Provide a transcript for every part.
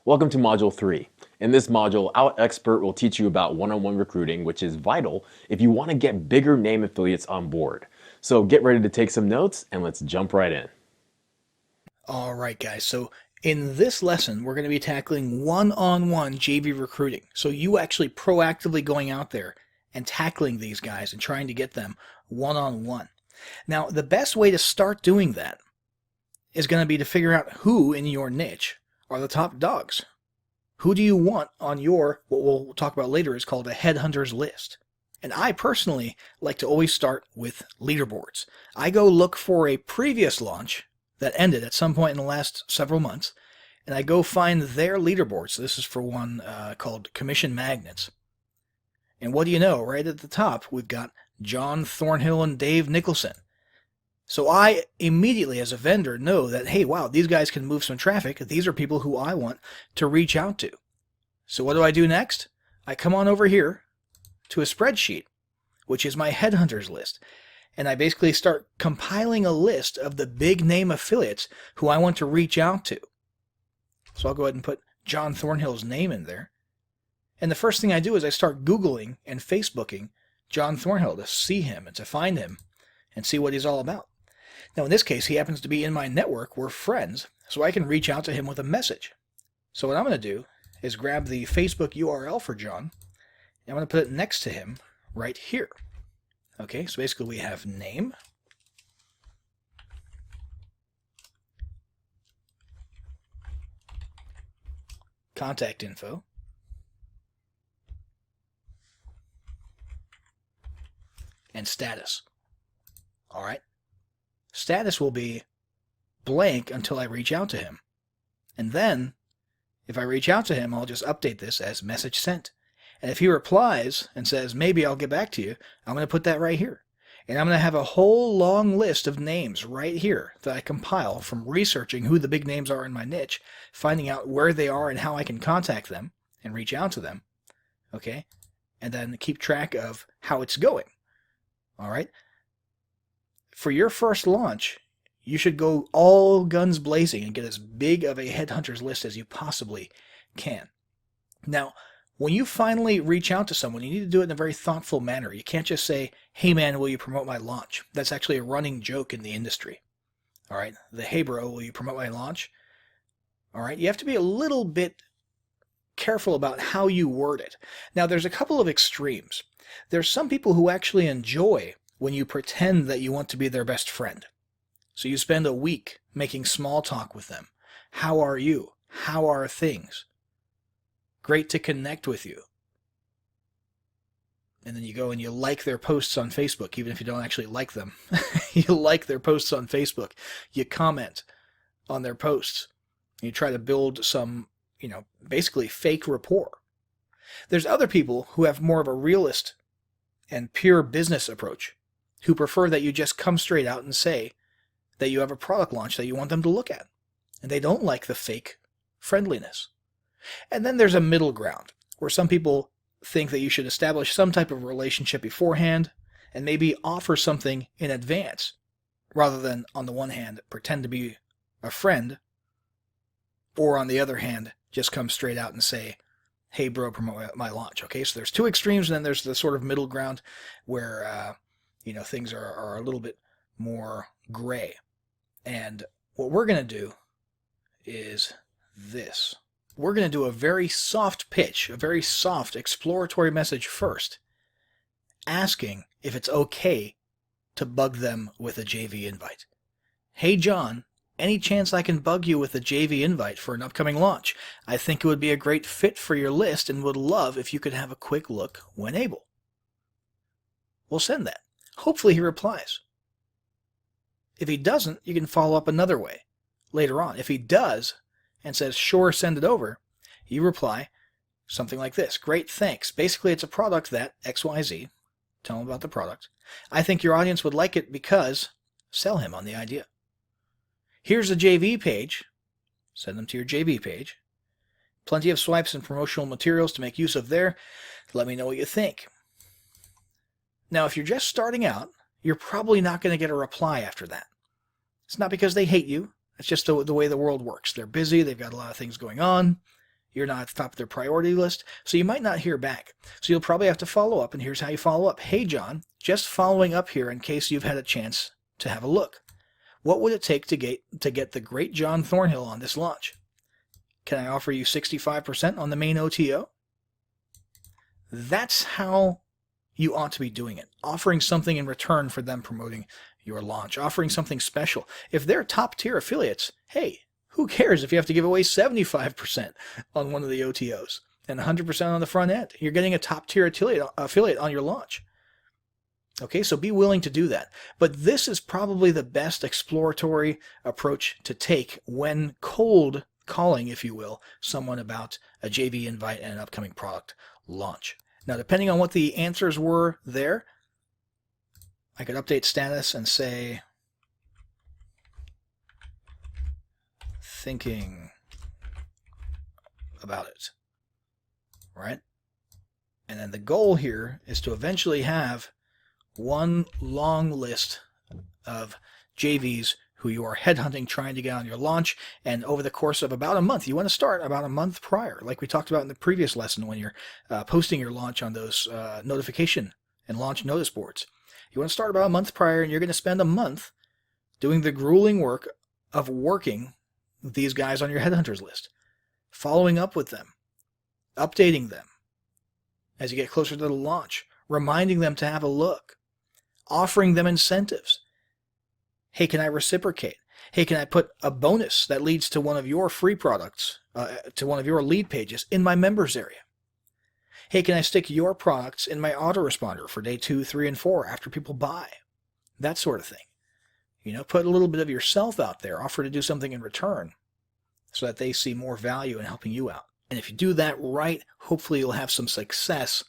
Welcome to Module 3. In this module, our expert will teach you about one-on-one recruiting, which is vital if you want to get bigger name affiliates on board. So get ready to take some notes and let's jump right in. All right, guys. So in this lesson, we're going to be tackling one-on-one JV recruiting. So you actually proactively going out there and tackling these guys and trying to get them one-on-one. Now, the best way to start doing that is going to be to figure out who in your niche are the top dogs. Who do you want on your, what we'll talk about later, is called a headhunter's list. And I personally like to always start with leaderboards. I go look for a previous launch that ended at some point in the last several months, and I go find their leaderboards. So this is for one called Commission Magnets. And what do you know? Right at the top, we've got John Thornhill and Dave Nicholson. So I immediately, as a vendor, know that, hey, wow, these guys can move some traffic. These are people who I want to reach out to. So what do I do next? I come on over here to a spreadsheet, which is my headhunters list. And I basically start compiling a list of the big name affiliates who I want to reach out to. So I'll go ahead and put John Thornhill's name in there. And the first thing I do is I start Googling and Facebooking John Thornhill to see him and to find him and see what he's all about. Now, in this case, he happens to be in my network. We're friends, so I can reach out to him with a message. So what I'm going to do is grab the Facebook URL for John, and I'm going to put it next to him right here. Okay, so basically we have name, contact info, and status. All right. Status will be blank until I reach out to him. And then, if I reach out to him, I'll just update this as message sent. And if he replies and says, maybe I'll get back to you, I'm going to put that right here. And I'm going to have a whole long list of names right here that I compile from researching who the big names are in my niche, finding out where they are and how I can contact them and reach out to them. Okay? And then keep track of how it's going. All right? For your first launch, you should go all guns blazing and get as big of a headhunter's list as you possibly can. Now, when you finally reach out to someone, you need to do it in a very thoughtful manner. You can't just say, hey man, will you promote my launch? That's actually a running joke in the industry. All right, the hey bro, will you promote my launch? All right, you have to be a little bit careful about how you word it. Now, there's a couple of extremes. There's some people who actually enjoy when you pretend that you want to be their best friend. So you spend a week making small talk with them. How are you? How are things? Great to connect with you. And then you go and you like their posts on Facebook, even if you don't actually like them. You like their posts on Facebook. You comment on their posts. You try to build some, basically fake rapport. There's other people who have more of a realist and pure business approach, who prefer that you just come straight out and say that you have a product launch that you want them to look at. And they don't like the fake friendliness. And then there's a middle ground, where some people think that you should establish some type of relationship beforehand and maybe offer something in advance, rather than, on the one hand, pretend to be a friend, or on the other hand, just come straight out and say, hey bro, promote my launch. Okay, so there's two extremes, and then there's the sort of middle ground where things are a little bit more gray. And what we're going to do is this. We're going to do a very soft pitch, a very soft exploratory message first, asking if it's okay to bug them with a JV invite. Hey John, any chance I can bug you with a JV invite for an upcoming launch? I think it would be a great fit for your list and would love if you could have a quick look when able. We'll send that. Hopefully he replies. If he doesn't, you can follow up another way later on. If he does and says, sure, send it over, you reply something like this. Great, thanks. Basically, it's a product that XYZ. Tell him about the product. I think your audience would like it because sell him on the idea. Here's a JV page. Send them to your JV page. Plenty of swipes and promotional materials to make use of there. Let me know what you think. Now, if you're just starting out, you're probably not going to get a reply after that. It's not because they hate you. It's just the way the world works. They're busy. They've got a lot of things going on. You're not at the top of their priority list, so you might not hear back. So you'll probably have to follow up, and here's how you follow up. Hey, John, just following up here in case you've had a chance to have a look. What would it take to get the great John Thornhill on this launch? Can I offer you 65% on the main OTO? That's how you ought to be doing it. Offering something in return for them promoting your launch. Offering something special. If they're top tier affiliates, hey, who cares if you have to give away 75% on one of the OTOs and 100% on the front end? You're getting a top tier affiliate on your launch. Okay, so be willing to do that. But this is probably the best exploratory approach to take when cold calling, if you will, someone about a JV invite and an upcoming product launch. Now, depending on what the answers were there, I could update status and say, thinking about it, right? And then the goal here is to eventually have one long list of JVs who you are headhunting, trying to get on your launch. And over the course of about a month, you want to start about a month prior, like we talked about in the previous lesson when you're posting your launch on those notification and launch notice boards. You want to start about a month prior, and you're going to spend a month doing the grueling work of working these guys on your headhunters list, following up with them, updating them as you get closer to the launch, reminding them to have a look, offering them incentives. Hey, can I reciprocate? Hey, can I put a bonus that leads to one of your free products, to one of your lead pages in my members area? Hey, can I stick your products in my autoresponder for day 2, 3, and 4 after people buy? That sort of thing. You know, put a little bit of yourself out there, offer to do something in return so that they see more value in helping you out. And if you do that right, hopefully you'll have some success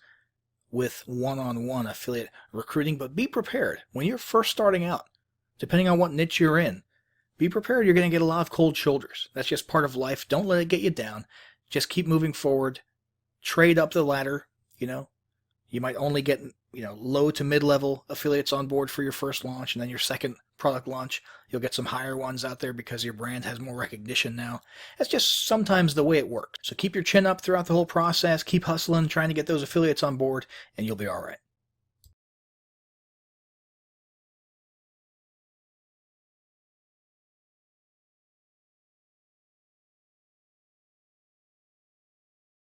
with one-on-one affiliate recruiting. But be prepared. When you're first starting out, depending on what niche you're in, be prepared. You're going to get a lot of cold shoulders. That's just part of life. Don't let it get you down. Just keep moving forward. Trade up the ladder. You know, you might only get, low to mid-level affiliates on board for your first launch, and then your second product launch, you'll get some higher ones out there because your brand has more recognition now. That's just sometimes the way it works. So keep your chin up throughout the whole process. Keep hustling, trying to get those affiliates on board, and you'll be all right.